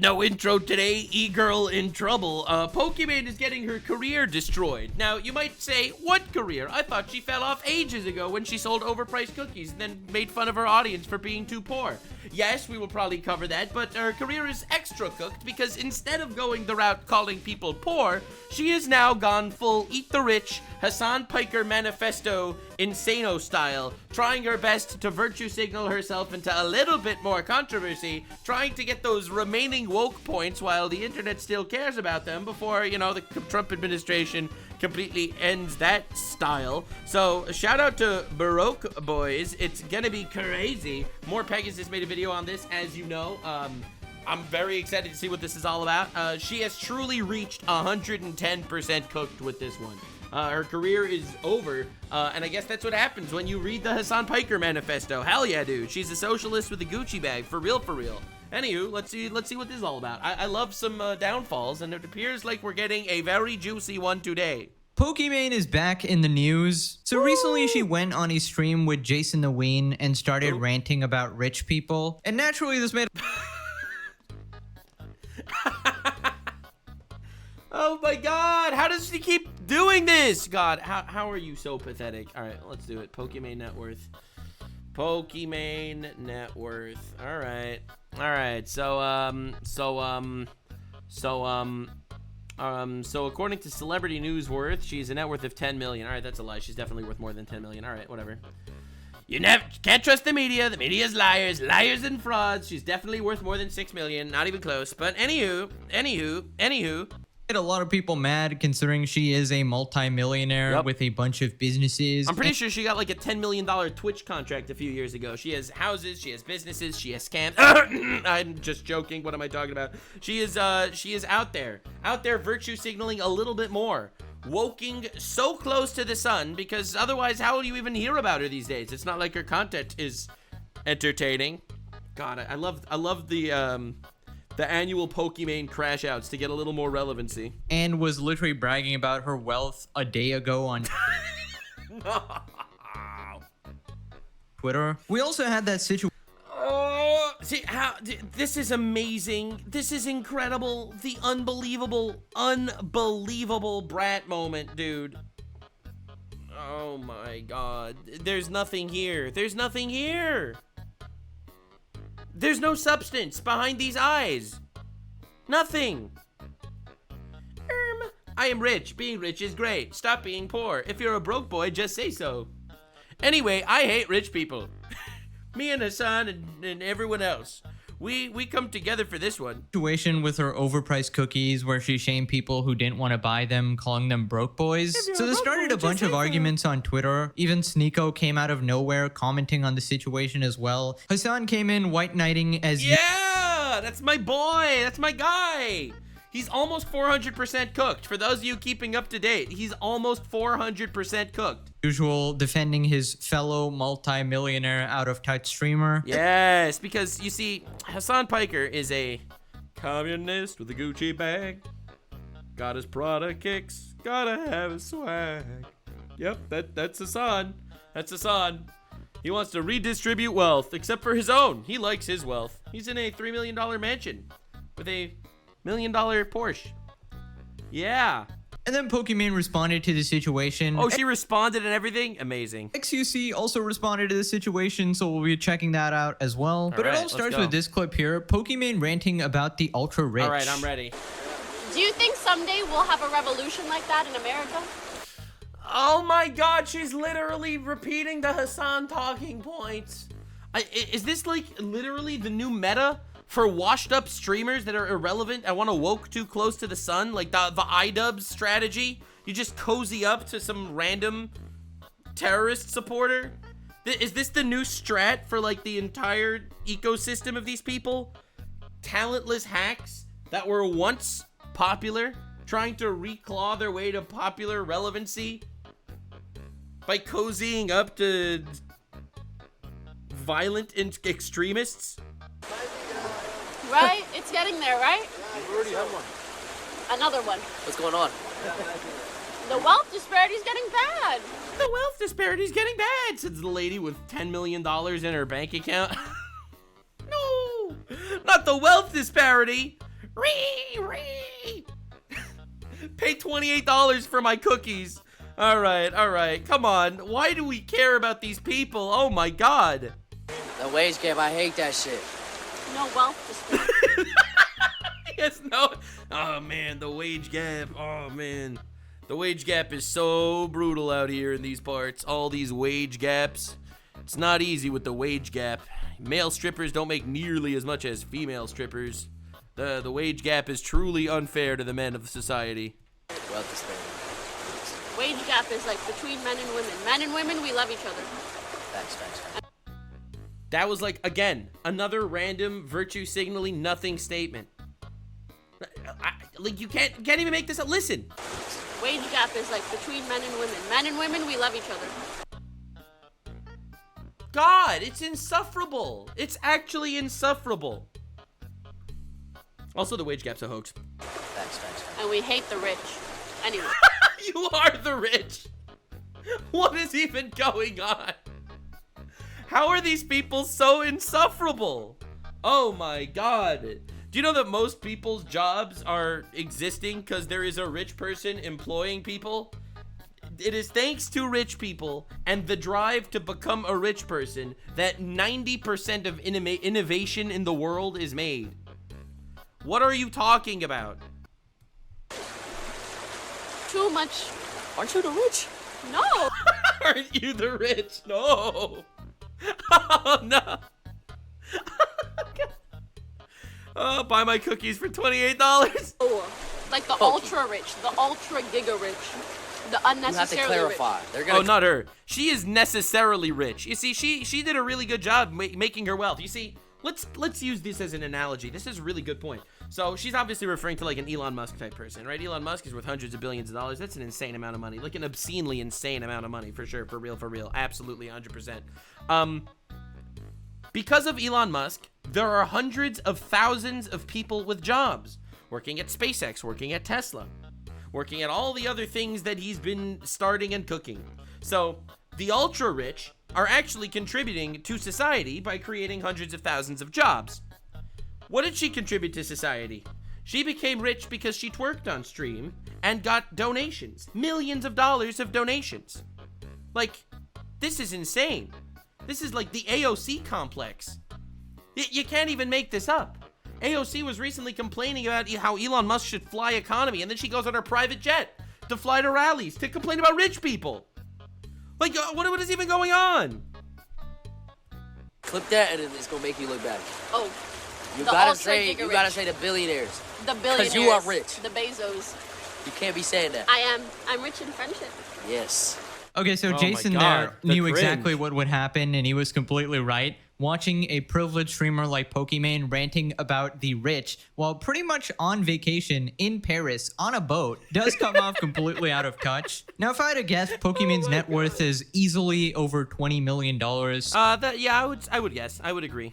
No intro today, e-girl in trouble. Pokimane is getting her career destroyed. Now, you might say, what career? I thought she fell off ages ago when she sold overpriced cookies and then made fun of her audience for being too poor. Yes, we will probably cover that, but her career is extra cooked because instead of going the route calling people poor, she has now gone full eat the rich, Hasan Piker manifesto, insano style, trying her best to virtue signal herself into a little bit more controversy, trying to get those remaining woke points while the internet still cares about them before, you know, the Trump administration completely ends that style. So shout out to Baroque boys. It's gonna be crazy. More Pegasus made a video on this, as you know. I'm very excited to see what this is all about. She has truly reached 110% cooked with this one. Her career is over, and I guess that's what happens when you read the Hasan Piker manifesto. Hell yeah, dude. She's a socialist with a Gucci bag, for real, for real. Anywho, let's see what this is all about. I love some downfalls, and it appears like we're getting a very juicy one today. Pokimane is back in the news. So recently she went on a stream with Jason the Ween and started ranting about rich people. And naturally this made... Oh my god, how does she keep doing this? God, how are you so pathetic? All right, let's do it. Pokimane net worth. Pokimane net worth. All right. So according to Celebrity News Worth, she's a net worth of 10 million. All right, that's a lie. She's definitely worth more than 10 million. All right, whatever. You never can't trust the media. The media's liars and frauds. She's definitely worth more than 6 million. Not even close. But anywho. A lot of people mad considering she is a multi-millionaire with a bunch of businesses. I'm pretty sure she got like a $10 million Twitch contract a few years ago. She has houses, she has businesses, she has scams. I'm just joking. What am I talking about? She is out there virtue signaling a little bit more. Woking so close to the sun because otherwise how will you even hear about her these days? It's not like her content is entertaining. God, I love the annual Pokimane crash outs to get a little more relevancy. And was literally bragging about her wealth a day ago on Twitter. We also had that situation. Oh, see how this is amazing. This is incredible. The unbelievable brat moment, dude. Oh my god. There's nothing here. There's no substance behind these eyes. Nothing. I am rich. Being rich is great. Stop being poor. If you're a broke boy, just say so. Anyway, I hate rich people. Me and Hasan and everyone else. We come together for this one. Situation with her overpriced cookies where she shamed people who didn't want to buy them, calling them broke boys. So this started a bunch of arguments on Twitter. Even Sneako came out of nowhere commenting on the situation as well. Hasan came in white knighting as... Yeah, that's my boy. That's my guy. He's almost 400% cooked. For those of you keeping up to date, he's almost 400% cooked. Usual, defending his fellow multi-millionaire out-of-touch streamer. Yes, because you see, Hasan Piker is a communist with a Gucci bag. Got his Prada kicks, gotta have his swag. Yep, that's Hasan. That's Hasan. He wants to redistribute wealth, except for his own. He likes his wealth. He's in a $3 million mansion with a $1 million Porsche. Yeah. And then Pokimane responded to the situation. Oh, she responded and everything? Amazing. XUC also responded to the situation, so we'll be checking that out as well. But it all starts with this clip here. Pokimane ranting about the ultra rich. All right, I'm ready. Do you think someday we'll have a revolution like that in America? Oh my god, she's literally repeating the Hasan talking points. Is this like literally the new meta for washed up streamers that are irrelevant? I want to woke too close to the sun, like the iDubbbz strategy. You just cozy up to some random terrorist supporter. Is this the new strat for like the entire ecosystem of these people? Talentless hacks that were once popular, trying to reclaw their way to popular relevancy by cozying up to violent extremists. Right? It's getting there, right? You already have one. Another one. What's going on? The wealth disparity's getting bad. The wealth disparity's getting bad, says the lady with $10 million in her bank account. No, not the wealth disparity. Pay $28 for my cookies. All right. Come on. Why do we care about these people? Oh my God. The wage gap, I hate that shit. No wealth disparity. Yes, no. Oh man, the wage gap. Oh man. The wage gap is so brutal out here in these parts. All these wage gaps. It's not easy with the wage gap. Male strippers don't make nearly as much as female strippers. The wage gap is truly unfair to the men of society. Wealth disparity. Wage gap is like between men and women. Men and women, we love each other. Facts. That was like, again, another random virtue signaling nothing statement. Like, you can't even make this up. Listen. Wage gap is like between men and women. Men and women, we love each other. God, it's insufferable. It's actually insufferable. Also, the wage gap's a hoax. Facts. And we hate the rich. Anyway. You are the rich. What is even going on? How are these people so insufferable? Oh my God. Do you know that most people's jobs are existing because there is a rich person employing people? It is thanks to rich people and the drive to become a rich person that 90% of innovation in the world is made. What are you talking about? Too much. Aren't you the rich? No. Aren't you the rich? No. Oh, no. Oh, buy my cookies for $28. Oh, like the ultra rich, the ultra giga rich, the You have to unnecessarily clarify. rich. They're gonna. Oh, not her. She is necessarily rich. You see, she did a really good job making her wealth. You see, let's use this as an analogy. This is a really good point. So she's obviously referring to like an Elon Musk type person, right? Elon Musk is worth hundreds of billions of dollars. That's an insane amount of money, like an obscenely insane amount of money, for sure, for real, absolutely 100%. Because of Elon Musk, there are hundreds of thousands of people with jobs, working at SpaceX, working at Tesla, working at all the other things that he's been starting and cooking. So the ultra rich are actually contributing to society by creating hundreds of thousands of jobs. What did she contribute to society? She became rich because she twerked on stream and got donations, millions of dollars of donations. Like, this is insane. This is like the AOC complex. You can't even make this up. AOC was recently complaining about how Elon Musk should fly economy, and then she goes on her private jet to fly to rallies to complain about rich people. Like, what is even going on? Clip that, and it's gonna make you look bad. Oh, You the gotta ultra say giga the rich. billionaires. The billionaires. you are rich. The Bezos. You can't be saying that. I'm rich in friendship. Yes. Okay, so Oh my Jason God, there the knew cringe. exactly what would happen, and he was completely right. Watching a privileged streamer like Pokimane ranting about the rich while pretty much on vacation in Paris on a boat does come off completely out of touch. Now, if I had to guess, Pokimane's net worth is easily over $20 million. Yeah, I would guess. I would agree.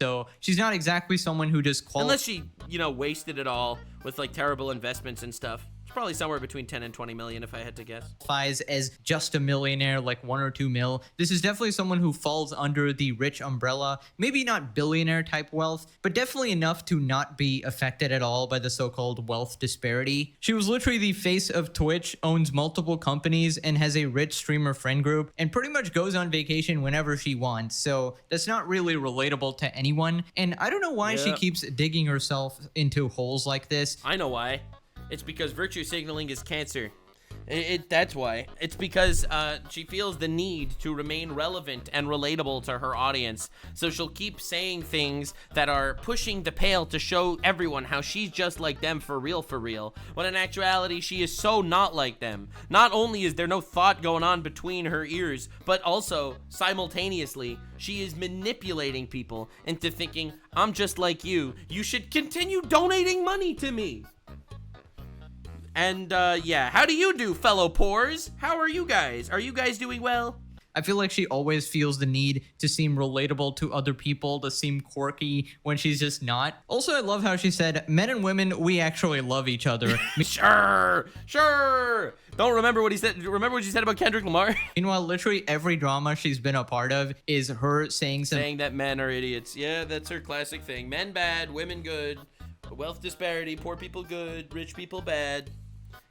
So she's not exactly someone who just Unless she, wasted it all with like terrible investments and stuff. It's probably somewhere between 10 and 20 million if I had to guess. qualifies as just a millionaire, like 1 or 2 mil. This is definitely someone who falls under the rich umbrella. Maybe not billionaire type wealth, but definitely enough to not be affected at all by the so-called wealth disparity. She was literally the face of Twitch, owns multiple companies, and has a rich streamer friend group, and pretty much goes on vacation whenever she wants. So that's not really relatable to anyone. And I don't know why she Yep. keeps digging herself into holes like this. I know why. It's because virtue signaling is cancer. That's why. It's because she feels the need to remain relevant and relatable to her audience. So she'll keep saying things that are pushing the pale to show everyone how she's just like them for real, when in actuality she is so not like them. Not only is there no thought going on between her ears, but also simultaneously she is manipulating people into thinking, I'm just like you should continue donating money to me. And, yeah, how do you do, fellow poors? How are you guys? Are you guys doing well? I feel like she always feels the need to seem relatable to other people, to seem quirky when she's just not. Also, I love how she said, men and women, we actually love each other. Sure. Don't remember what he said. Remember what she said about Kendrick Lamar? Meanwhile, literally every drama she's been a part of is her saying Saying that men are idiots. Yeah, that's her classic thing. Men bad, women good. Wealth disparity, poor people good, rich people bad.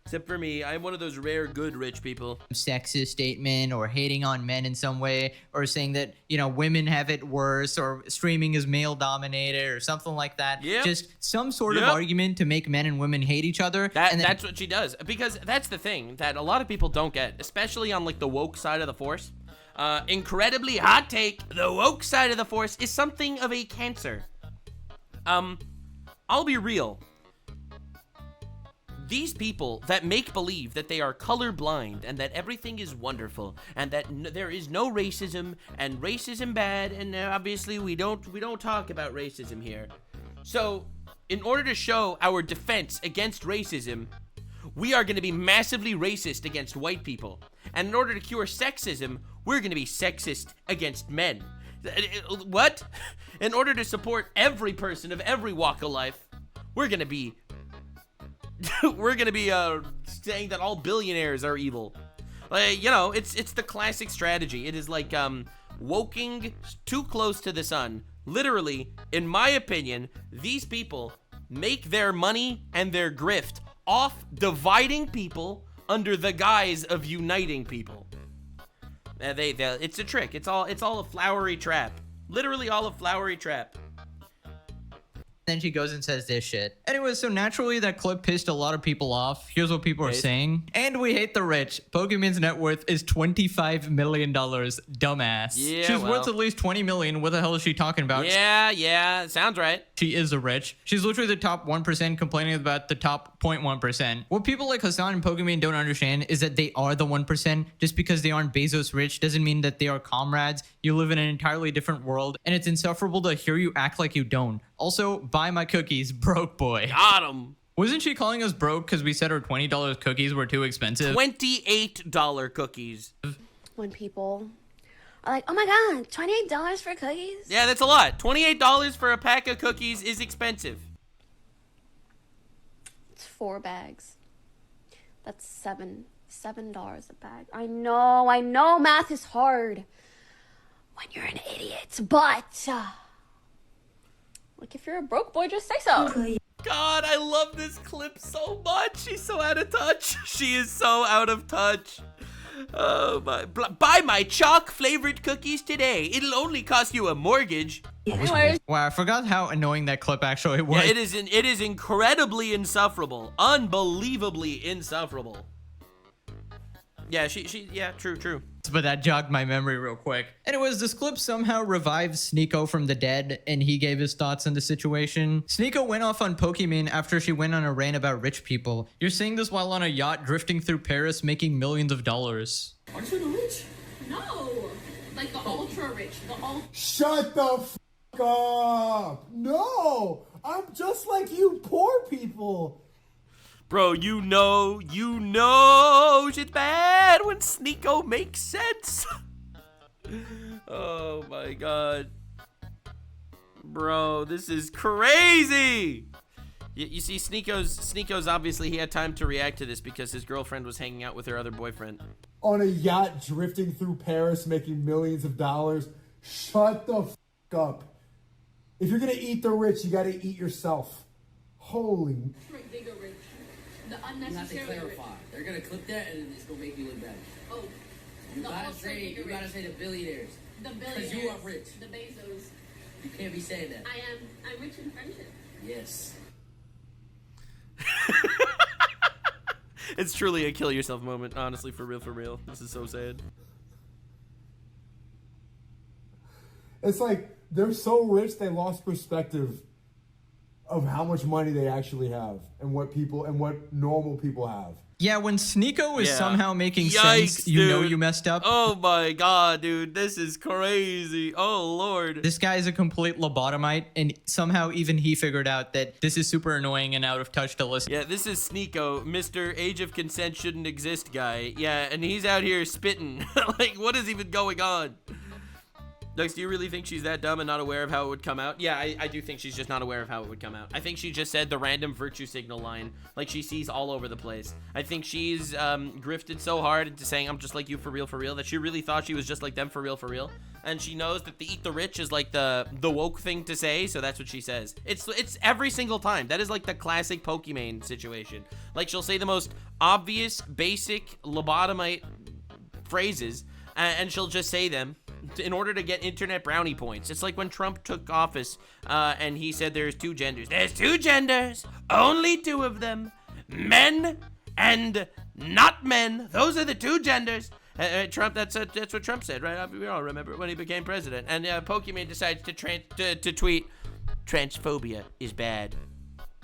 Except for me, I'm one of those rare good rich people. Sexist statement or hating on men in some way or saying that, you know, women have it worse or streaming is male dominated or something like that. Yep. Just some sort of argument to make men and women hate each other. That's what she does. Because that's the thing that a lot of people don't get, especially on like the woke side of the force. Incredibly hot take, the woke side of the force is something of a cancer. I'll be real. These people that make believe that they are colorblind and that everything is wonderful and that there is no racism and racism bad, and obviously we don't talk about racism here. So, in order to show our defense against racism, we are going to be massively racist against white people. And in order to cure sexism, we're going to be sexist against men. What? In order to support every person of every walk of life, we're going to be saying that all billionaires are evil. Like, you know, it's the classic strategy. It is like woking too close to the sun. Literally, in my opinion, these people make their money and their grift off dividing people under the guise of uniting people. It's a trick. It's all a flowery trap. Literally all a flowery trap. Then she goes and says this shit. Anyway, so naturally that clip pissed a lot of people off. Here's what people are saying. And we hate the rich. Pokimane's net worth is $25 million. Dumbass. Yeah, She's worth at least 20 million. What the hell is she talking about? Yeah, sounds right. She is a rich. She's literally the top 1% complaining about the top 0.1%. What people like Hasan and Pokimane don't understand is that they are the 1%. Just because they aren't Bezos rich doesn't mean that they are comrades. You live in an entirely different world, and it's insufferable to hear you act like you don't. Also, buy my cookies, broke boy. Got him. Wasn't she calling us broke because we said her $20 cookies were too expensive? $28 cookies. When people are like, oh my god, $28 for cookies? Yeah, that's a lot. $28 for a pack of cookies is expensive. It's 4 bags. That's $7 a bag. I know math is hard when you're an idiot, but like if you're a broke boy, just say so. God, I love this clip so much. She's so out of touch. She is so out of touch. Oh my! Buy my chalk flavored cookies today. It'll only cost you a mortgage. Anyways. Wow, I forgot how annoying that clip actually was. Yeah, it is incredibly insufferable, unbelievably insufferable. Yeah, yeah, true. But that jogged my memory real quick. Anyways, this clip somehow revived Sneako from the dead, and he gave his thoughts on the situation. Sneako went off on Pokimane after she went on a rant about rich people. You're saying this while on a yacht drifting through Paris making millions of dollars. Aren't you the rich? No, like the ultra rich, Shut the f*** up! No! I'm just like you poor people! Bro, you know shit's bad when Sneako makes sense. Oh my god. Bro, this is crazy. You see, Sneako's obviously, he had time to react to this because his girlfriend was hanging out with her other boyfriend. On a yacht drifting through Paris making millions of dollars? Shut the f*** up. If you're gonna eat the rich, you gotta eat yourself. Holy... bigger rich. The You have to unnecessary clarify. They're gonna clip that and it's gonna make you look bad. Oh, You gotta say the billionaires. the Because you are rich. the Bezos. You can't be saying that. I'm rich in friendship. Yes. It's truly a kill yourself moment, honestly, for real. This is so sad. It's like, they're so rich they lost perspective of how much money they actually have and what normal people have. Yeah, when Sneako is somehow making Yikes, sense, you know dude. you messed up. Oh my god, dude, this is crazy. Oh lord. This guy is a complete lobotomite, and somehow even he figured out that this is super annoying and out of touch to listen. Yeah, this is Sneako, Mr. Age of Consent Shouldn't Exist guy. Yeah, and he's out here spitting. Like, what is even going on? Dux, do you really think she's that dumb and not aware of how it would come out? Yeah, I do think she's just not aware of how it would come out. I think she just said the random virtue signal line like she sees all over the place. I think she's grifted so hard into saying I'm just like you for real that she really thought she was just like them for real. And she knows that the eat the rich is like the woke thing to say, so that's what she says. It's every single time. That is like the classic Pokimane situation. Like she'll say the most obvious, basic, lobotomite phrases, and she'll just say them in order to get internet brownie points. It's like when Trump took office and he said there's two genders. There's two genders, only two of them, men and not men. Those are the two genders. Trump, that's what Trump said, right? We all remember when he became president. And Pokimane decides to tweet, transphobia is bad.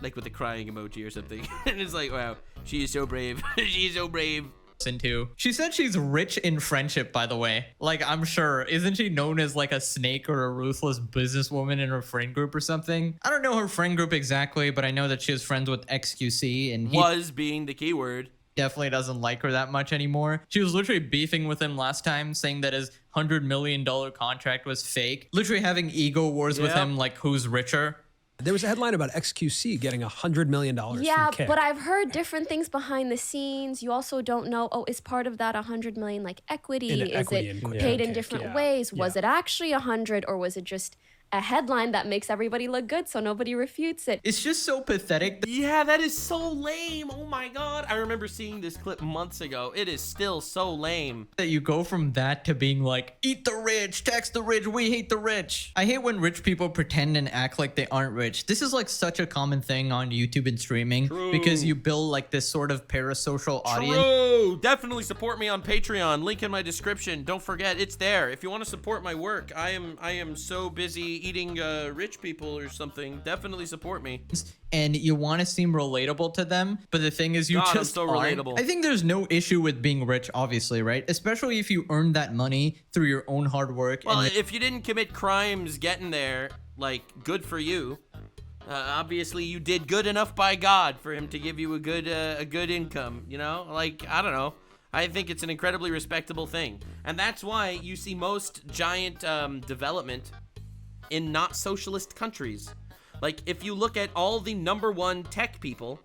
Like with a crying emoji or something. And it's like, wow, she is so brave. She is so brave. Into. She said she's rich in friendship, by the way. Like, I'm sure. Isn't she known as like a snake or a ruthless businesswoman in her friend group or something? I don't know her friend group exactly, but I know that she is friends with XQC, and he was being the keyword. Definitely doesn't like her that much anymore. She was literally beefing with him last time, saying that his $100 million contract was fake. Literally having ego wars with him, like who's richer. There was a headline about XQC getting $100 million Yeah, from Kik. but I've heard different things behind the scenes. You also don't know, is part of that 100 million like equity? Is it paid in different ways? Was it actually 100, or was it just a headline that makes everybody look good so nobody refutes it? It's just so pathetic. Yeah, that is so lame. Oh my god. I remember seeing this clip months ago. It is still so lame. That you go from that to being like, eat the rich, tax the rich, we hate the rich. I hate when rich people pretend and act like they aren't rich. This is like such a common thing on YouTube and streaming. True. Because you build like this sort of parasocial audience. True. Definitely support me on Patreon. Link in my description. Don't forget, it's there. If you want to support my work, I am so busy eating rich people or something. Definitely support me. And you want to seem relatable to them, but the thing is, you God, just I'm so aren't. relatable. I think there's no issue with being rich, obviously, right? Especially if you earn that money through your own hard work. Well, and if you didn't commit crimes getting there, like, good for you. Obviously, you did good enough by God for him to give you a good income. You know, like, I don't know. I think it's an incredibly respectable thing, and that's why you see most giant development in not socialist countries. Like, if you look at all the #1 tech people,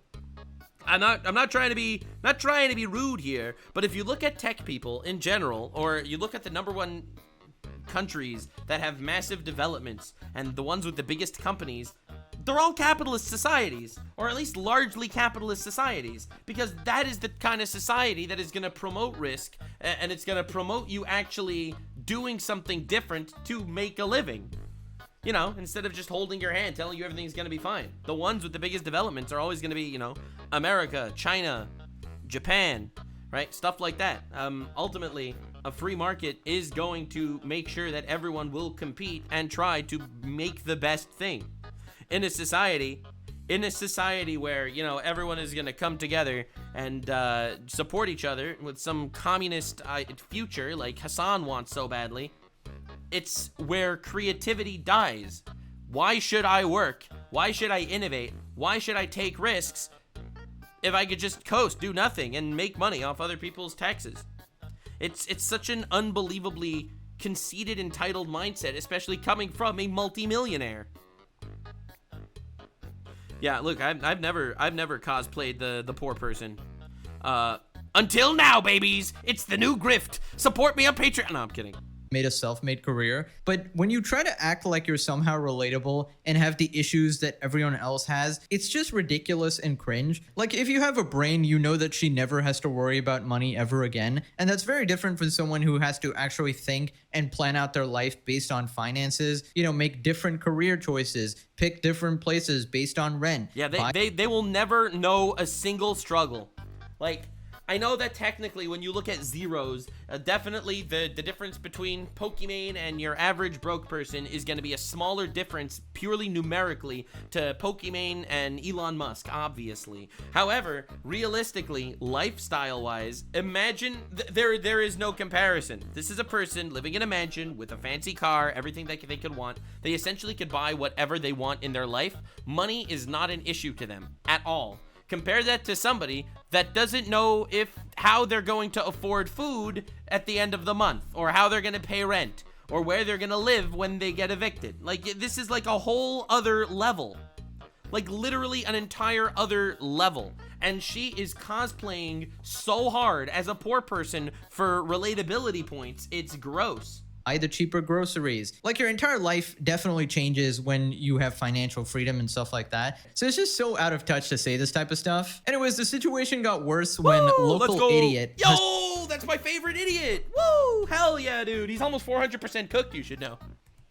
I'm not trying to be rude here, but if you look at tech people in general, or you look at the #1 countries that have massive developments and the ones with the biggest companies, they're all capitalist societies, or at least largely capitalist societies, because that is the kind of society that is going to promote risk, and it's going to promote you actually doing something different to make a living. You know, instead of just holding your hand, telling you everything's going to be fine. The ones with the biggest developments are always going to be, you know, America, China, Japan, right? Stuff like that. Ultimately, a free market is going to make sure that everyone will compete and try to make the best thing. In a society where, you know, everyone is going to come together and support each other with some communist future like Hasan wants so badly, it's where creativity dies. Why should I work? Why should I innovate? Why should I take risks if I could just coast, do nothing, and make money off other people's taxes? It's such an unbelievably conceited, entitled mindset, especially coming from a multimillionaire. Yeah, look, I've never cosplayed the poor person. Until now, babies, it's the new grift. Support me on Patreon. No, I'm kidding. Made a self-made career, but when you try to act like you're somehow relatable and have the issues that everyone else has, it's just ridiculous and cringe. Like, if you have a brain, you know that she never has to worry about money ever again, and that's very different from someone who has to actually think and plan out their life based on finances, you know, make different career choices, pick different places based on rent. Yeah, they will never know a single struggle. Like, I know that technically when you look at zeros, definitely the difference between Pokimane and your average broke person is going to be a smaller difference purely numerically to Pokimane and Elon Musk, obviously. However, realistically, lifestyle-wise, imagine there is no comparison. This is a person living in a mansion with a fancy car, everything that they could want. They essentially could buy whatever they want in their life. Money is not an issue to them at all. Compare that to somebody that doesn't know how they're going to afford food at the end of the month, or how they're going to pay rent, or where they're gonna live when they get evicted. Like, this is like a whole other level. Like, literally an entire other level. And she is cosplaying so hard as a poor person for relatability points. It's gross. Buy the cheaper groceries. Like, your entire life definitely changes when you have financial freedom and stuff like that. So it's just so out of touch to say this type of stuff. Anyways, the situation got worse when local idiot. Yo, that's my favorite idiot. Woo, hell yeah, dude. He's almost 400% cooked, you should know.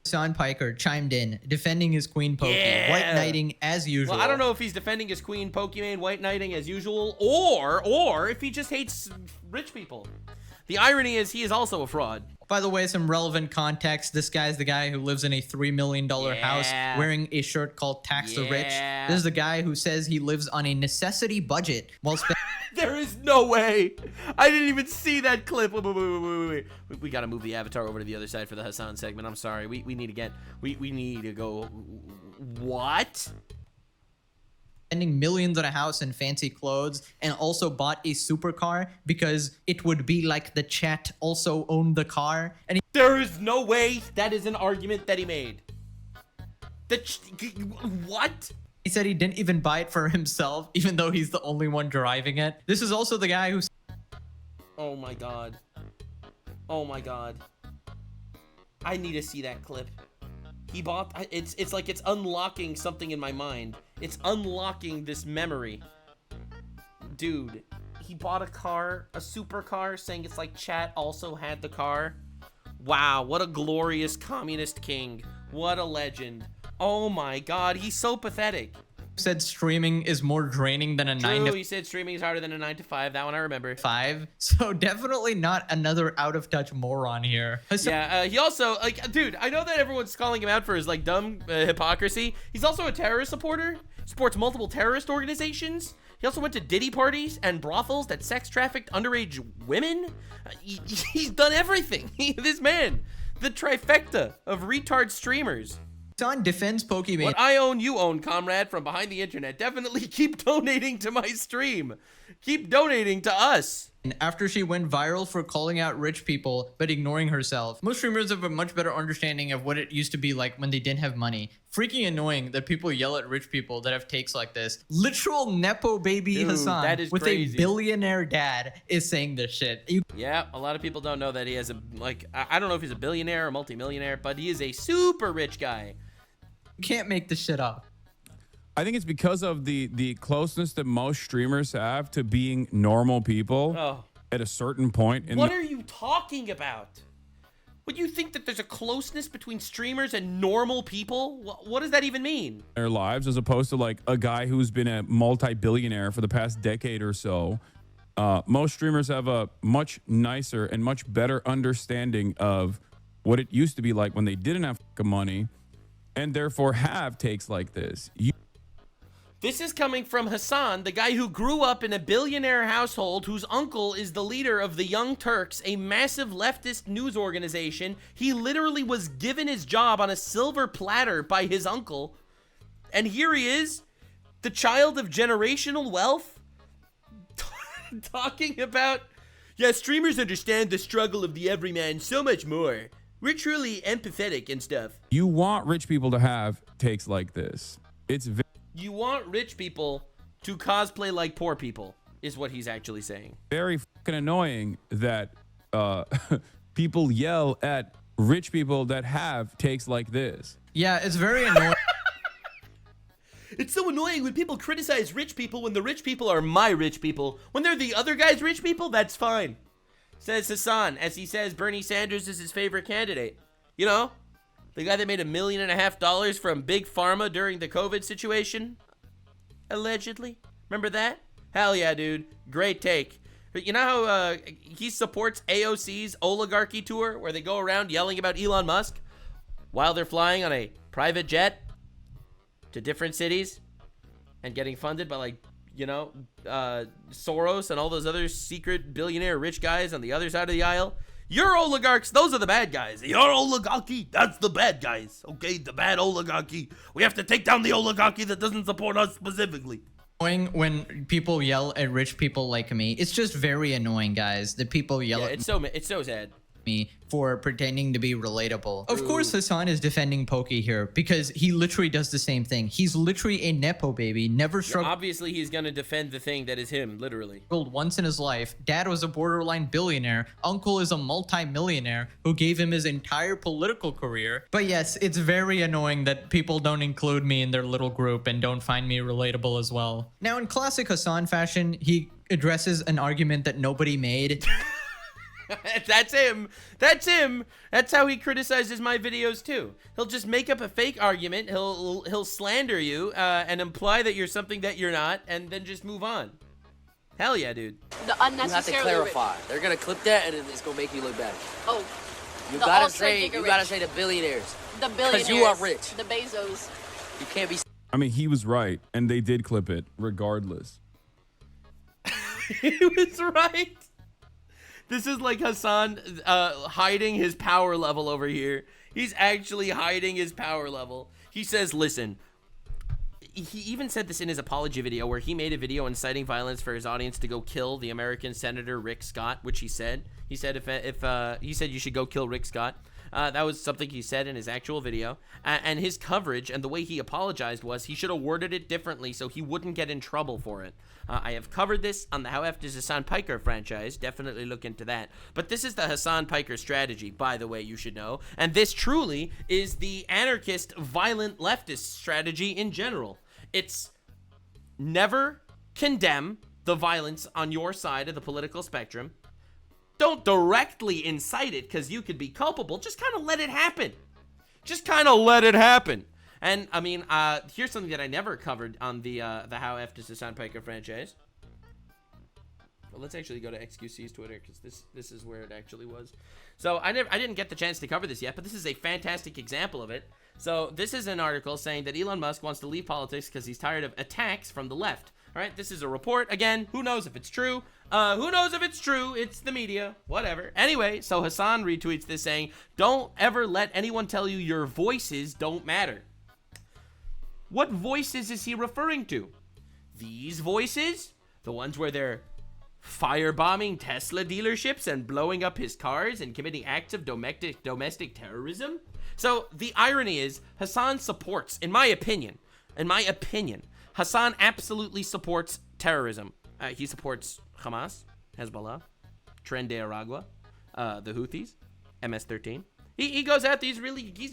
Hasan Piker chimed in, defending his queen Poki, white knighting as usual. Well, I don't know if he's defending his queen Pokimane, white knighting as usual, or if he just hates rich people. The irony is he is also a fraud. By the way, some relevant context. This guy's the guy who lives in a $3 million house wearing a shirt called Tax the Rich. This is the guy who says he lives on a necessity budget while spending... There is no way. I didn't even see that clip. Wait. We gotta move the avatar over to the other side for the Hasan segment. I'm sorry. We need to get... We need to go... What? Spending millions on a house and fancy clothes, and also bought a supercar because it would be like the chat also owned the car. And there is no way that is an argument that he made. What? He said he didn't even buy it for himself, even though he's the only one driving it. This is also the guy who... Oh my god. Oh my god. I need to see that clip. He bought... It's like it's unlocking something in my mind. It's unlocking this memory. Dude, he bought a car, a supercar, saying it's like chat also had the car. Wow, what a glorious communist king. What a legend. Oh my god, he's so pathetic. Said streaming is more draining than a 9 to... He said streaming is harder than a 9 to 5. That one I remember. 5. So definitely not another out of touch moron here. Yeah, he also, like, dude, I know that everyone's calling him out for his, like, dumb hypocrisy. He's also a terrorist supporter. Supports multiple terrorist organizations. He also went to Diddy parties and brothels that sex trafficked underage women. He's done everything. This man, the trifecta of retard streamers. Hasan defends Pokimane. What I own, you own, comrade, from behind the internet. Definitely keep donating to my stream. Keep donating to us. After she went viral for calling out rich people, but ignoring herself. Most streamers have a much better understanding of what it used to be like when they didn't have money. Freaking annoying that people yell at rich people that have takes like this. Literal Nepo baby Dude, Hasan that is with crazy. A billionaire dad is saying this shit. Yeah, a lot of people don't know that he has a, like, I don't know if he's a billionaire or multimillionaire, but he is a super rich guy. You can't make this shit up. I think it's because of the closeness that most streamers have to being normal people at a certain point. What are you talking about? Would you think that there's a closeness between streamers and normal people? What does that even mean? Their lives, as opposed to like a guy who's been a multi-billionaire for the past decade or so. Most streamers have a much nicer and much better understanding of what it used to be like when they didn't have money, and therefore have takes like this. This is coming from Hasan, the guy who grew up in a billionaire household whose uncle is the leader of the Young Turks, a massive leftist news organization. He literally was given his job on a silver platter by his uncle. And here he is, the child of generational wealth, talking about, yeah, streamers understand the struggle of the everyman so much more. We're truly empathetic and stuff. You want rich people to have takes like this. You want rich people to cosplay like poor people, is what he's actually saying. Very fucking annoying that people yell at rich people that have takes like this. Yeah, it's very annoying. It's so annoying when people criticize rich people when the rich people are my rich people. When they're the other guy's rich people, that's fine. Says Hasan, as he says Bernie Sanders is his favorite candidate. You know, the guy that made $1.5 million from Big Pharma during the COVID situation? Allegedly. Remember that? Hell yeah, dude. Great take. But you know how he supports AOC's oligarchy tour where they go around yelling about Elon Musk while they're flying on a private jet to different cities and getting funded by, like, you know, Soros and all those other secret billionaire rich guys on the other side of the aisle? Your oligarchs, those are the bad guys. Your oligarchy, that's the bad guys. Okay, the bad oligarchy. We have to take down the oligarchy that doesn't support us specifically. When people yell at rich people like me, it's just very annoying, guys. That people yell at it's so sad. me for pretending to be relatable. Of course, Hasan is defending Poki here because he literally does the same thing. He's literally a Nepo baby, never struggled. Obviously, he's gonna defend the thing that is him, literally. Once in his life. Dad was a borderline billionaire. Uncle is a multi-millionaire who gave him his entire political career. But yes, it's very annoying that people don't include me in their little group and don't find me relatable as well. Now, in classic Hasan fashion, he addresses an argument that nobody made. That's him. That's him. That's how he criticizes my videos too. He'll just make up a fake argument. He'll slander you and imply that you're something that you're not, and then just move on. Hell yeah, dude. The unnecessary. You have to clarify. They're gonna clip that, and it's gonna make you look bad. Oh. You gotta say the billionaires. The billionaires. Because you are rich. The Bezos. You can't be. I mean, he was right, and they did clip it regardless. He was right. This is like Hasan hiding his power level over here. He's actually hiding his power level. He says, listen, he even said this in his apology video where he made a video inciting violence for his audience to go kill the American Senator Rick Scott, which he said. He said if he said you should go kill Rick Scott. That was something he said in his actual video. And his coverage and the way he apologized was he should have worded it differently so he wouldn't get in trouble for it. I have covered this on the How F Does Hasan Piker franchise. Definitely look into that. But this is the Hasan Piker strategy, by the way, you should know. And this truly is the anarchist, violent leftist strategy in general. It's never condemn the violence on your side of the political spectrum. Don't directly incite it because you could be culpable. Just kind of let it happen. Just kind of let it happen. And, I mean, here's something that I never covered on the How F Does Hasan Piker franchise. Well, let's actually go to XQC's Twitter because this is where it actually was. So I didn't get the chance to cover this yet, but this is a fantastic example of it. So this is an article saying that Elon Musk wants to leave politics because he's tired of attacks from the left. All right, this is a report. Again, who knows if it's true? Who knows if it's true? It's the media, whatever. Anyway, so Hasan retweets this saying, don't ever let anyone tell you your voices don't matter. What voices is he referring to? These voices? The ones where they're firebombing Tesla dealerships and blowing up his cars and committing acts of domestic terrorism? So the irony is Hasan supports, in my opinion, Hasan absolutely supports terrorism. He supports Hamas, Hezbollah, Tren de Aragua, the Houthis, MS-13. He goes out, he's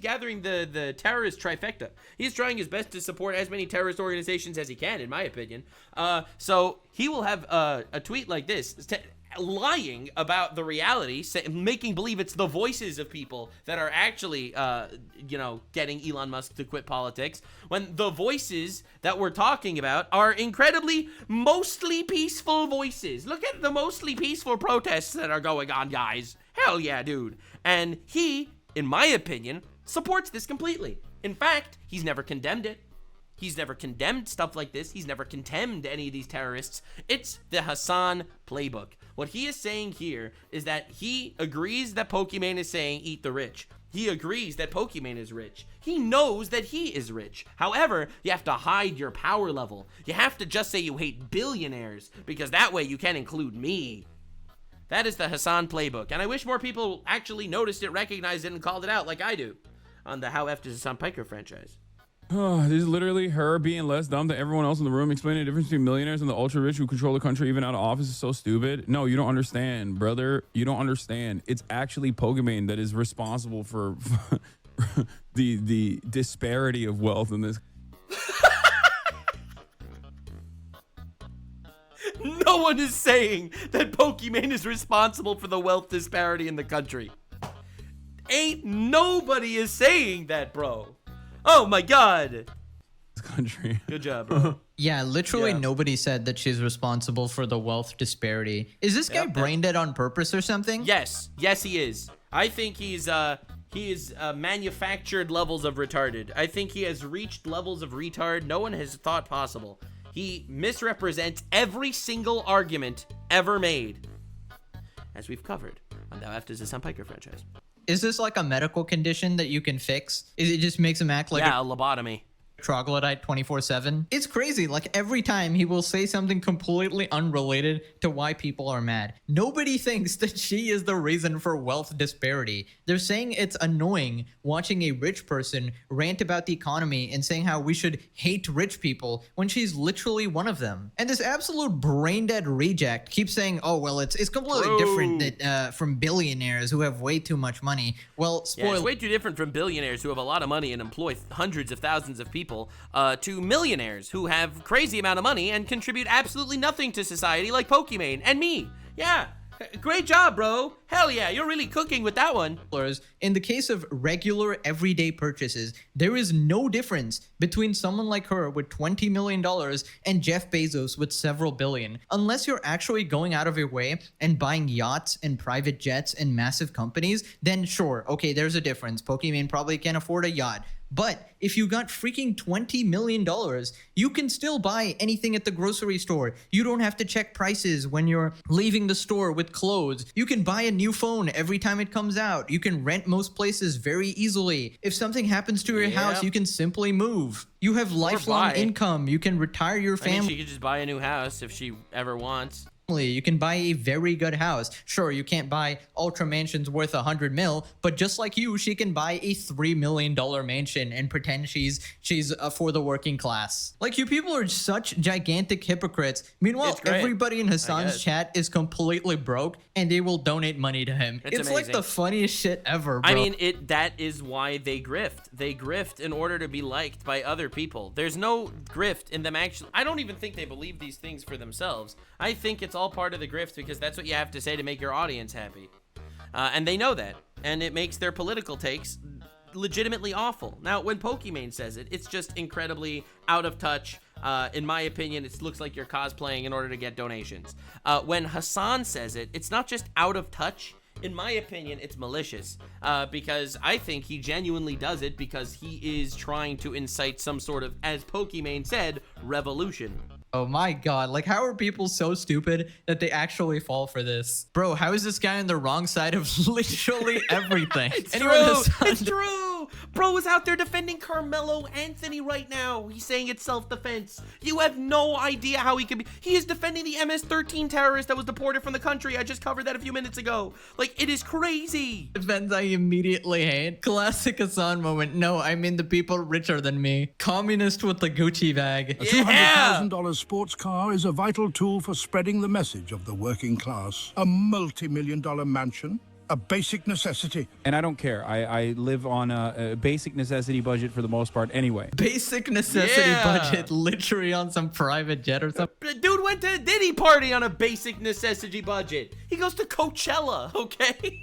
gathering the terrorist trifecta. He's trying his best to support as many terrorist organizations as he can, in my opinion. So he will have a tweet like this, lying about the reality, making believe it's the voices of people that are actually, getting Elon Musk to quit politics, when the voices that we're talking about are incredibly mostly peaceful voices. Look at the mostly peaceful protests that are going on, guys. Hell yeah, dude. And he, in my opinion, supports this completely. In fact, he's never condemned it. He's never condemned stuff like this. He's never condemned any of these terrorists. It's the Hasan playbook. What he is saying here is that he agrees that Pokimane is saying eat the rich. He agrees that Pokimane is rich. He knows that he is rich. However, you have to hide your power level. You have to just say you hate billionaires because that way you can include me. That is the Hasan playbook. And I wish more people actually noticed it, recognized it, and called it out like I do on the How F Does Hasan Piker franchise. Oh, this is literally her being less dumb than everyone else in the room, explaining the difference between millionaires and the ultra rich who control the country even out of office is so stupid. No, you don't understand, brother. You don't understand. It's actually Pokimane that is responsible for the disparity of wealth in this. No one is saying that Pokimane is responsible for the wealth disparity in the country. Ain't nobody is saying that, bro. Oh my god. Country. Good job, bro. Yeah, literally nobody said that she's responsible for the wealth disparity. Is this guy brain dead on purpose or something? Yes, he is. I think he is manufactured levels of retarded. I think he has reached levels of retard no one has thought possible. He misrepresents every single argument ever made, as we've covered on the How F Does Hasan Piker franchise. Is this like a medical condition that you can fix? It just makes him act like a lobotomy. troglodyte 24/7. It's crazy. Like every time he will say something completely unrelated to why people are mad. Nobody thinks that she is the reason for wealth disparity. They're saying it's annoying watching a rich person rant about the economy and saying how we should hate rich people when she's literally one of them. And this absolute brain dead reject keeps saying, oh, well, it's completely different that, from billionaires who have way too much money. Well, spoiler. Yeah, it's way too different from billionaires who have a lot of money and employ hundreds of thousands of people to millionaires who have crazy amount of money and contribute absolutely nothing to society, like Pokimane and me. Yeah, great job, bro. Hell yeah, you're really cooking with that one. In the case of regular everyday purchases, there is no difference between someone like her with $20 million and Jeff Bezos with several billion. Unless you're actually going out of your way and buying yachts and private jets and massive companies, then sure, okay, there's a difference. Pokimane probably can't afford a yacht. But if you got freaking $20 million, you can still buy anything at the grocery store. You don't have to check prices when you're leaving the store with clothes. You can buy a new phone every time it comes out. You can rent most places very easily. If something happens to your house, you can simply move. You have lifelong income. You can retire your family. I mean, she could just buy a new house if she ever wants. You can buy a very good house. Sure, you can't buy ultra mansions worth 100 mil, but just like you, she can buy a $3 million mansion and pretend she's for the working class. Like, you people are such gigantic hypocrites. Meanwhile, everybody in Hasan's chat is completely broke and they will donate money to him. It's like the funniest shit ever, bro. I mean, that is why they grift. They grift in order to be liked by other people. There's no grift in them actually. I don't even think they believe these things for themselves. I think it's all part of the grift because that's what you have to say to make your audience happy. And they know that. And it makes their political takes legitimately awful. Now, when Pokimane says it, it's just incredibly out of touch. In my opinion, it looks like you're cosplaying in order to get donations. When Hasan says it, it's not just out of touch. In my opinion, it's malicious because I think he genuinely does it because he is trying to incite some sort of, as Pokimane said, revolution. Oh my god, like how are people so stupid that they actually fall for this? Bro, how is this guy on the wrong side of literally everything? It's true! It's true! Bro is out there defending Carmelo Anthony right now. He's saying it's self-defense. You have no idea how he could be. He is defending the MS-13 terrorist that was deported from the country. I just covered that a few minutes ago. Like, it is crazy. Defense I immediately hate. Classic Hasan moment. No, I mean the people richer than me. Communist with the Gucci bag. A $200,000 sports car is a vital tool for spreading the message of the working class. A multi-million-dollar mansion, a basic necessity. And I don't care. I live on a basic necessity budget for the most part anyway. Basic necessity budget, literally on some private jet or something. Dude went to a Diddy party on a basic necessity budget. He goes to Coachella, okay?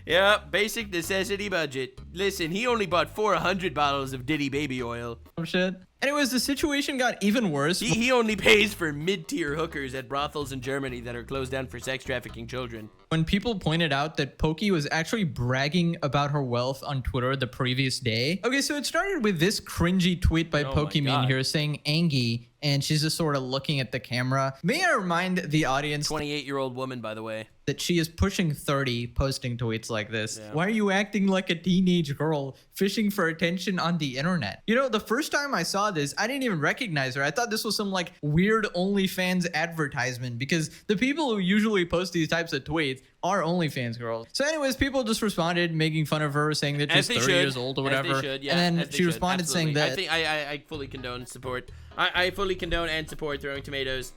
Yeah, basic necessity budget. Listen, he only bought 400 bottles of Diddy baby oil. Oh shit. Anyways, the situation got even worse. He only pays for mid-tier hookers at brothels in Germany that are closed down for sex trafficking children. When people pointed out that Poki was actually bragging about her wealth on Twitter the previous day. Okay, so it started with this cringy tweet by Pokimane here saying Angie, and she's just sort of looking at the camera. May I remind the audience, 28-year-old woman, by the way, that she is pushing 30 posting tweets like this. Yeah. Why are you acting like a teenage girl fishing for attention on the internet? You know, the first time I saw this, I didn't even recognize her. I thought this was some like weird OnlyFans advertisement because the people who usually post these types of tweets are OnlyFans girls. So anyways, people just responded making fun of her, saying that she's 30 years old or whatever. As they should, yeah, and then she responded saying that I fully condone support. I fully condone and support throwing tomatoes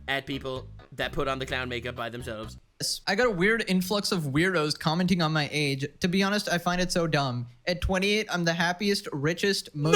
at people that put on the clown makeup by themselves. I got a weird influx of weirdos commenting on my age. To be honest, I find it so dumb. At 28, I'm the happiest, richest, most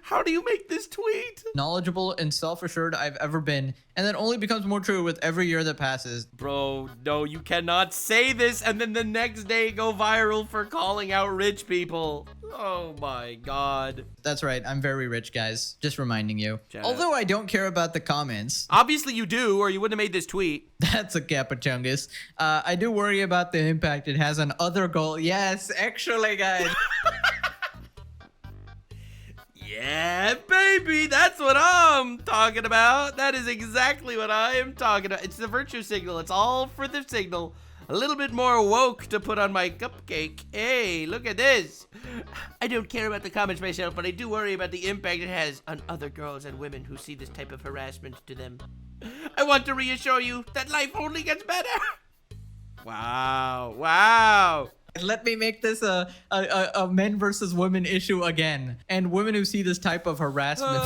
How do you make this tweet? knowledgeable and self-assured I've ever been, and that only becomes more true with every year that passes. Bro, no, you cannot say this and then the next day go viral for calling out rich people. Oh my god. That's right, I'm very rich, guys. Just reminding you. Shut Although I don't care about the comments. Obviously you do, or you wouldn't have made this tweet. That's a capachungus. I do worry about the impact it has on other goals. Yes, actually, guys. Yeah, baby, that's what I'm talking about. That is exactly what I am talking about. It's the virtue signal. It's all for the signal. A little bit more woke to put on my cupcake. Hey, look at this. I don't care about the comments myself, but I do worry about the impact it has on other girls and women who see this type of harassment to them. I want to reassure you that life only gets better. Wow. Wow. Let me make this a men versus women issue again. And women who see this type of harassment.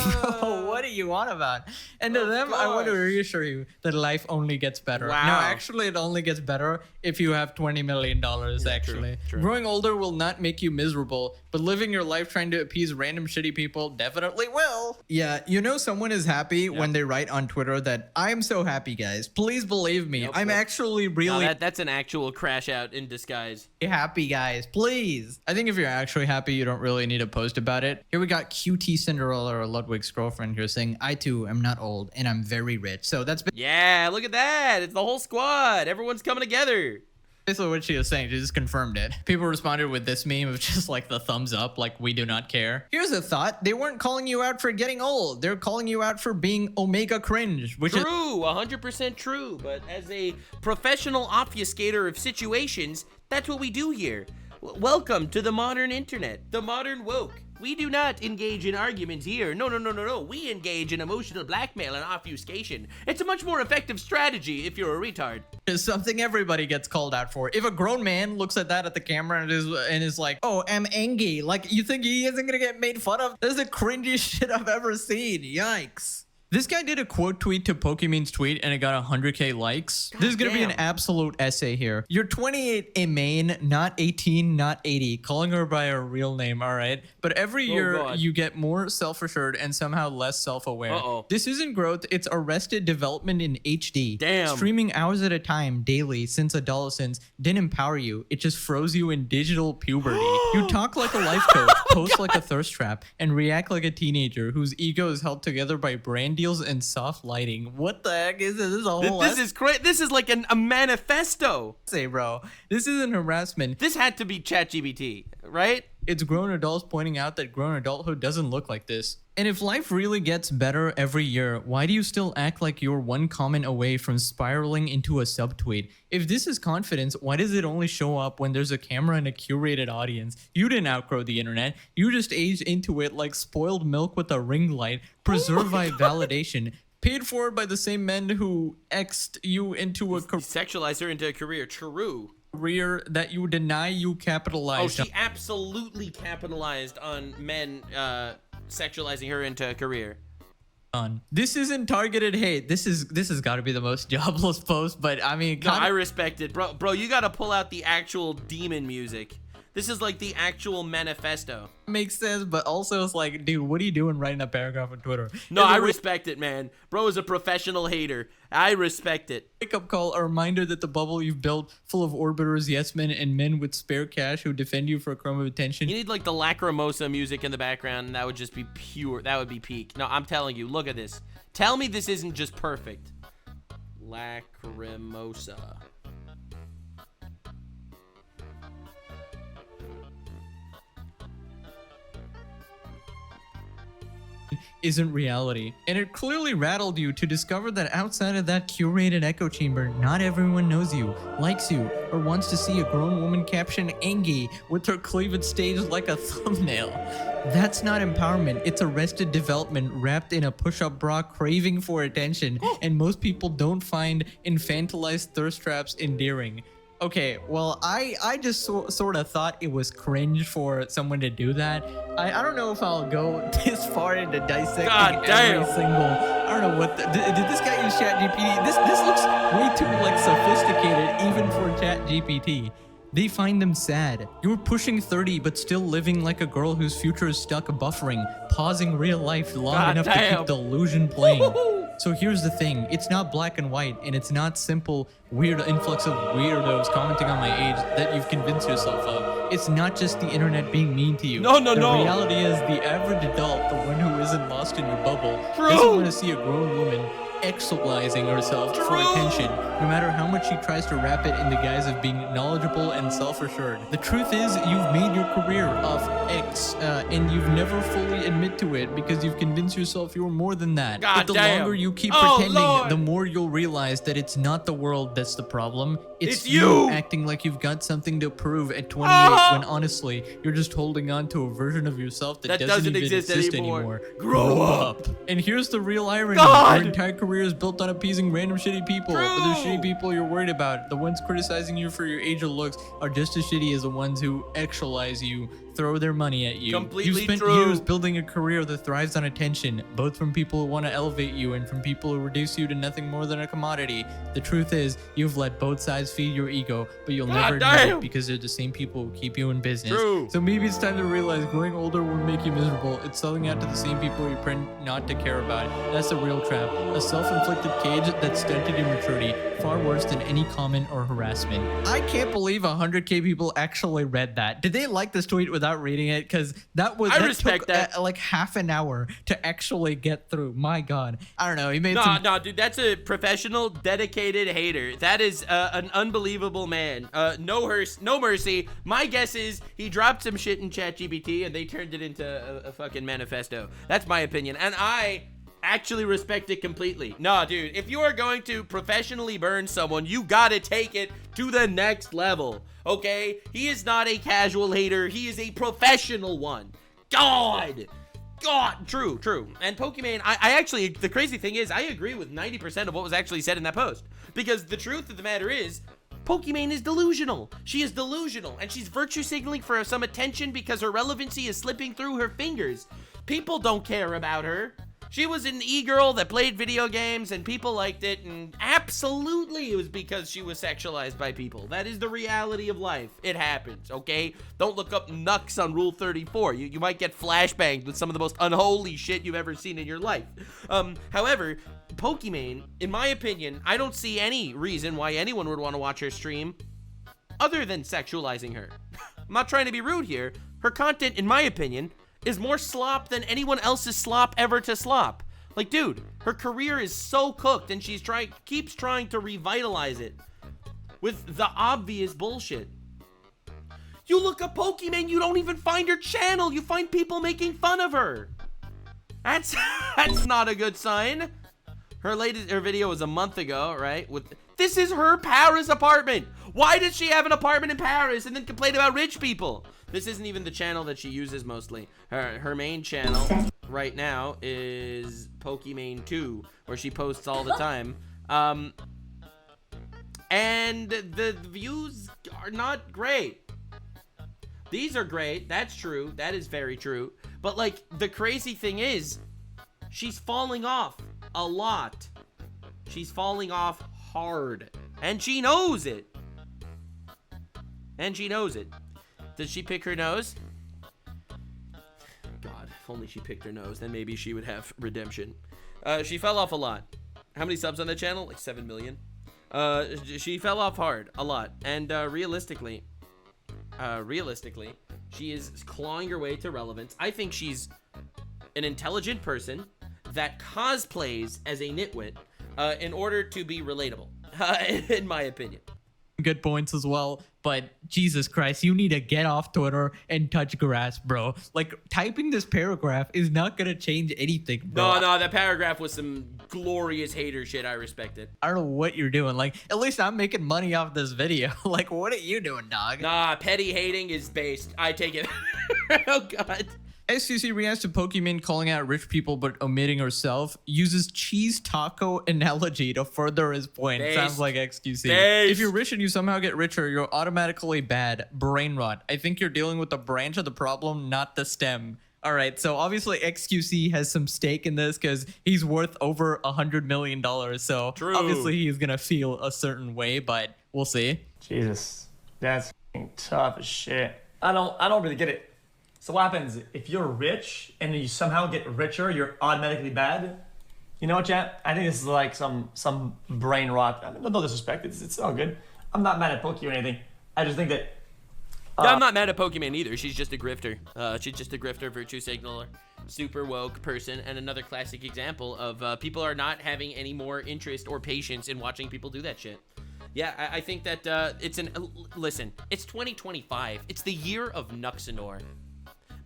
What do you want about? And to them, I want to reassure you that life only gets better. Wow. No, actually, it only gets better if you have $20 million, actually. True. Growing older will not make you miserable, but living your life trying to appease random shitty people definitely will. Yeah, you know someone is happy when they write on Twitter that, I'm so happy, guys. Please believe me. I'm actually really... No, that's an actual crash out in disguise. happy, guys, please. I think if you're actually happy, you don't really need to post about it. Here we got QT Cinderella, or Ludwig's girlfriend, here saying, I too am not old and I'm very rich. So that's Yeah, look at that. It's the whole squad. Everyone's coming together. basically what she was saying. She just confirmed it. People responded with this meme of just like the thumbs up, like we do not care. Here's a thought. They weren't calling you out for getting old. They're calling you out for being omega cringe, which is true, 100% true. But as a professional obfuscator of situations, that's what we do here. Welcome to the modern internet, the modern woke. We do not engage in arguments here. No. We engage in emotional blackmail and obfuscation. It's a much more effective strategy if you're a retard. It's something everybody gets called out for. If a grown man looks at that at the camera and is like, oh, I'm angry, like, you think he isn't gonna get made fun of? That's the cringiest shit I've ever seen. Yikes. This guy did a quote tweet to Pokimane's tweet and it got 100k likes. This is gonna be an absolute essay here. You're 28 a main, not 18, not 80. Calling her by her real name, all right? But every year you get more self-assured and somehow less self-aware. This isn't growth, it's arrested development in HD. Damn. Streaming hours at a time, daily, since adolescence, didn't empower you. It just froze you in digital puberty. You talk like a life coach, post like a thirst trap, and react like a teenager whose ego is held together by brand deals and soft lighting. What the heck is this? This is a whole This is crazy. This is like a manifesto. Say, bro, this isn't harassment. This had to be ChatGPT, right? It's grown adults pointing out that grown adulthood doesn't look like this. And if life really gets better every year, why do you still act like you're one comment away from spiraling into a subtweet? If this is confidence, why does it only show up when there's a camera and a curated audience? You didn't outgrow the internet. You just aged into it like spoiled milk with a ring light, preserved by validation. Paid for by the same men who X'd you into a sexualized her into a career. True. Career that you deny you capitalized. Oh, she absolutely capitalized on men sexualizing her into a career. This isn't targeted hate. This has got to be the most jobless post, but I mean, no, I respect it, bro. You got to pull out the actual demon music. This is like the actual manifesto. Makes sense, but also it's like, dude, what are you doing writing a paragraph on Twitter? No, I respect it, man. Bro is a professional hater. I respect it. Wake-up call, a reminder that the bubble you've built, full of orbiters, yes men, and men with spare cash who defend you for a crumb of attention. You need like the Lacrimosa music in the background, and that would just be pure. That would be peak. No, I'm telling you, look at this. Tell me this isn't just perfect. Lacrimosa. Isn't reality. And it clearly rattled you to discover that outside of that curated echo chamber, not everyone knows you, likes you, or wants to see a grown woman caption Angie with her cleavage staged like a thumbnail. That's not empowerment, it's arrested development wrapped in a push-up bra craving for attention, and most people don't find infantilized thirst traps endearing. Okay, well, I just sort of thought it was cringe for someone to do that. I don't know if I'll go this far into dissecting every single... I don't know what... Did this guy use ChatGPT? This looks way too, like, sophisticated even for ChatGPT. They find them sad. You're pushing 30 but still living like a girl whose future is stuck buffering, pausing real life long enough to keep the illusion playing. So here's the thing, it's not black and white, and it's not simple weird influx of weirdos commenting on my age that you've convinced yourself of. It's not just the internet being mean to you. No. The reality is the average adult, the one who isn't lost in your bubble, doesn't want to see a grown woman actualizing herself for attention, no matter how much she tries to wrap it in the guise of being knowledgeable and self-assured. The truth is, you've made your career off X, and you've never fully admit to it because you've convinced yourself you're more than that. But the longer you keep pretending, the more you'll realize that it's not the world that's the problem. It's you acting like you've got something to prove at 28 when honestly, you're just holding on to a version of yourself that doesn't even exist anymore. Grow up. And here's the real irony. Your entire career is built on appeasing random shitty people. But the shitty people you're worried about, the ones criticizing you for your age or looks, are just as shitty as the ones who actualize you, throw their money at you. Completely You've spent years building a career that thrives on attention, both from people who want to elevate you and from people who reduce you to nothing more than a commodity. The truth is, you've let both sides feed your ego, but you'll never admit it because they're the same people who keep you in business. So maybe it's time to realize growing older will make you miserable. It's selling out to the same people you pretend not to care about. That's a real trap. A self-inflicted cage that stunted your maturity, far worse than any comment or harassment. I can't believe 100k people actually read that. Did they like this tweet without reading it? Because that took like half an hour to actually get through. My God. I don't know. He made No, dude, that's a professional, dedicated hater. That is an unbelievable man. No mercy. My guess is he dropped some shit in ChatGPT and they turned it into a fucking manifesto. That's my opinion. And I actually respect it completely. Nah, dude, if you are going to professionally burn someone, you gotta take it to the next level, okay? He is not a casual hater. He is a professional one. God, true. And Pokimane, I actually, the crazy thing is, I agree with 90% of what was actually said in that post. Because the truth of the matter is, Pokimane is delusional. She is delusional, and she's virtue signaling for some attention because her relevancy is slipping through her fingers. People don't care about her. She was an e-girl that played video games and people liked it, and absolutely it was because she was sexualized by people. That is the reality of life. It happens, okay? Don't look up Nux on Rule 34. You might get flashbanged with some of the most unholy shit you've ever seen in your life. However, Pokimane, in my opinion, I don't see any reason why anyone would want to watch her stream other than sexualizing her. I'm not trying to be rude here. Her content, in my opinion, is more slop than anyone else's slop ever to slop. Like, dude, her career is so cooked and she's keeps trying to revitalize it with the obvious bullshit. You look up Pokimane, you don't even find her channel. You find people making fun of her. That's not a good sign. Her video was a month ago, right? This is her Paris apartment. Why does she have an apartment in Paris and then complain about rich people? This isn't even the channel that she uses mostly. Her main channel right now is Pokimane 2, where she posts all the time. And the views are not great. These are great. That's true. That is very true. But like, the crazy thing is, she's falling off a lot. She's falling off hard. And she knows it. Did she pick her nose? God, if only she picked her nose, then maybe she would have redemption. She fell off a lot. How many subs on the channel? Like 7 million. She fell off hard, a lot. And realistically, she is clawing her way to relevance. I think she's an intelligent person that cosplays as a nitwit in order to be relatable, in my opinion. Good points as well, but Jesus Christ, you need to get off Twitter and touch grass, bro. Like, typing this paragraph is not gonna change anything, bro. No, that paragraph was some glorious hater shit. I respect it. I don't know what you're doing. Like, at least I'm making money off this video. Like, what are you doing, dog? Nah, petty hating is based. I take it. Oh, God. SCC reacts to Pokimane calling out rich people but omitting herself, uses cheese taco analogy to further his point. Sounds like XQC. If you're rich and you somehow get richer, you're automatically bad. Brain rot. I think you're dealing with the branch of the problem, not the stem. All right, so obviously XQC has some stake in this because he's worth over $100 million. So obviously he's going to feel a certain way, but we'll see. Jesus, that's tough as shit. I don't really get it. So what happens if you're rich and you somehow get richer, you're automatically bad? You know what, chat? I think this is like some brain rot. No disrespect, it's all good. I'm not mad at Poki or anything. I just think that... I'm not mad at Pokimane either. She's just a grifter. She's just a grifter, virtue signaler. super woke person, and another classic example of people are not having any more interest or patience in watching people do that shit. Yeah, I think that listen, it's 2025. It's the year of Nuxanor.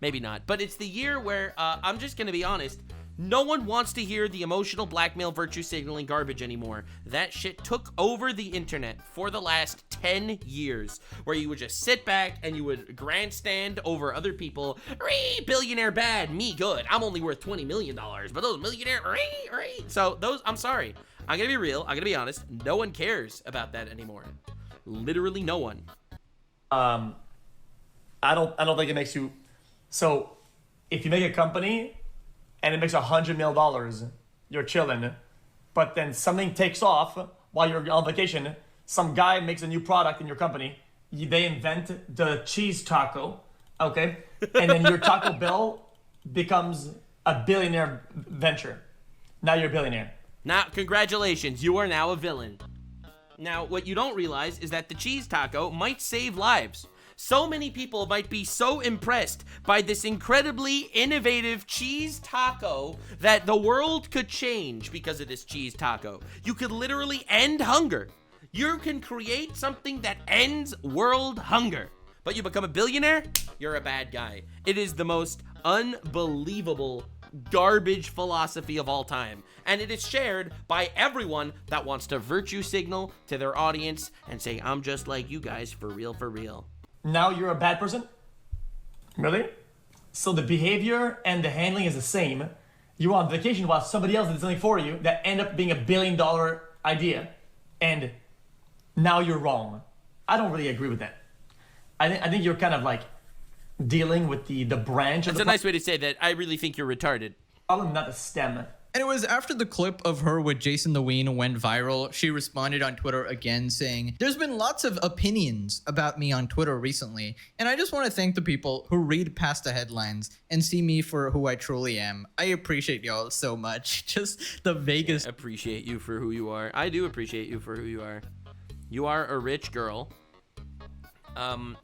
Maybe not, but it's the year where, I'm just gonna be honest, no one wants to hear the emotional blackmail virtue signaling garbage anymore. That shit took over the internet for the last 10 years, where you would just sit back and you would grandstand over other people. Billionaire bad, me good. I'm only worth $20 million, but those millionaire, So those, I'm sorry. I'm gonna be real, I'm gonna be honest, no one cares about that anymore. Literally no one. I don't think it makes you, so if you make a company and it makes $100 million, you're chilling, but then something takes off while you're on vacation, some guy makes a new product in your company, they invent the cheese taco, okay? And then your Taco Bell becomes a billionaire venture. Now you're a billionaire. Now, congratulations, you are now a villain. Now, what you don't realize is that the cheese taco might save lives. So many people might be so impressed by this incredibly innovative cheese taco that the world could change because of this cheese taco. You could literally end hunger. You can create something that ends world hunger. But you become a billionaire, you're a bad guy. It is the most unbelievable garbage philosophy of all time, and it is shared by everyone that wants to virtue signal to their audience and say, I'm just like you guys, for real, for real. Now you're a bad person? Really? So the behavior and the handling is the same. You're on vacation while somebody else did something for you that end up being $1 billion idea, and now you're wrong. I don't really agree with that. I think you're kind of like dealing with the branch of the That's a nice way to say that. I really think you're retarded. problem, not the stem. And it was after the clip of her with Jason the Ween went viral, she responded on Twitter again saying, there's been lots of opinions about me on Twitter recently, and I just want to thank the people who read past the headlines and see me for who I truly am. I appreciate y'all so much. Just the vaguest. I appreciate you for who you are. I do appreciate you for who you are. You are a rich girl.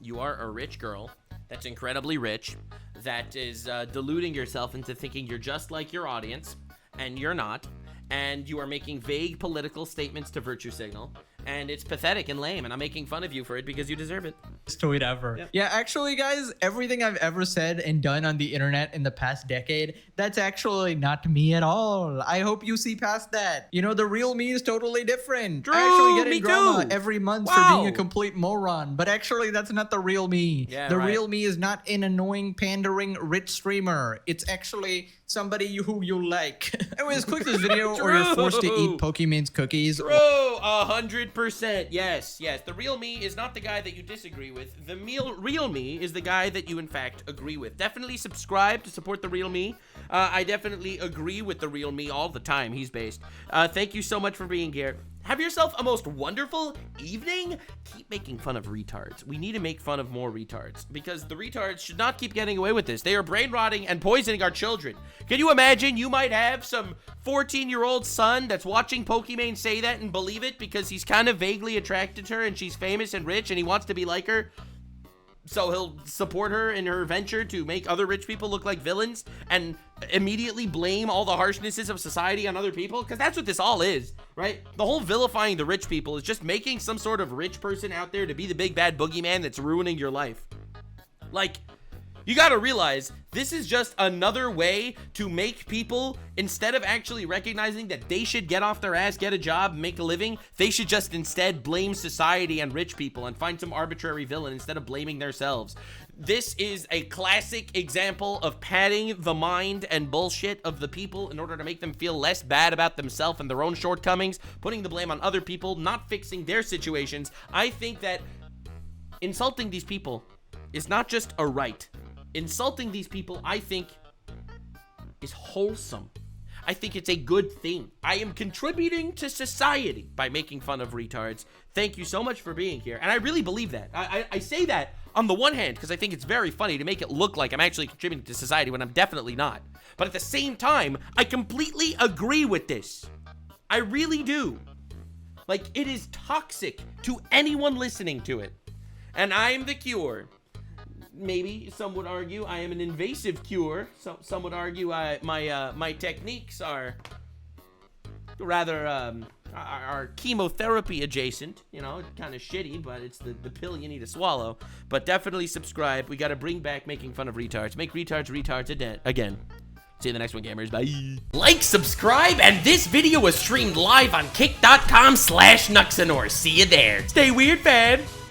You are a rich girl that's incredibly rich, that is deluding yourself into thinking you're just like your audience, and you're not, and you are making vague political statements to virtue signal, and it's pathetic and lame, and I'm making fun of you for it because you deserve it. Best tweet ever. Yep. Yeah, actually, guys, everything I've ever said and done on the internet in the past decade, that's actually not me at all. I hope you see past that. You know, the real me is totally different. Drew, I actually get in me drama too. every month Wow. for being a complete moron, but actually, that's not the real me. Yeah, the right. real me is not an annoying, pandering, rich streamer. It's actually somebody who you like. Anyways, click this video or you're forced to eat Pokimane's cookies. True, 100%. Yes. The real me is not the guy that you disagree with. The real me is the guy that you, in fact, agree with. Definitely subscribe to support the real me. I definitely agree with the real me all the time. He's based. Thank you so much for being here. Have yourself a most wonderful evening. Keep making fun of retards. We need to make fun of more retards because the retards should not keep getting away with this. They are brain rotting and poisoning our children. Can you imagine you might have some 14-year-old son that's watching Pokimane say that and believe it because he's kind of vaguely attracted to her and she's famous and rich and he wants to be like her? So he'll support her in her venture to make other rich people look like villains and immediately blame all the harshnesses of society on other people? Because that's what this all is, right? The whole vilifying the rich people is just making some sort of rich person out there to be the big bad boogeyman that's ruining your life. Like, you gotta realize this is just another way to make people, instead of actually recognizing that they should get off their ass, get a job, make a living, they should just instead blame society and rich people and find some arbitrary villain instead of blaming themselves. This is a classic example of padding the mind and bullshit of the people in order to make them feel less bad about themselves and their own shortcomings, putting the blame on other people, not fixing their situations. I think that insulting these people is not just a right. Insulting these people, I think, is wholesome. I think it's a good thing. I am contributing to society by making fun of retards. Thank you so much for being here. And I really believe that. I say that on the one hand because I think it's very funny to make it look like I'm actually contributing to society when I'm definitely not. But at the same time, I completely agree with this. I really do. Like, it is toxic to anyone listening to it. And I'm the cure. maybe some would argue I am an invasive cure. Some would argue my techniques are rather are chemotherapy adjacent. You know, kind of shitty, but it's the pill you need to swallow. But definitely subscribe. We got to bring back making fun of retards. Make retards again. See you in the next one, gamers. Bye. Like, subscribe, and this video was streamed live on kick.com/Nuxanor. See you there. Stay weird, fam.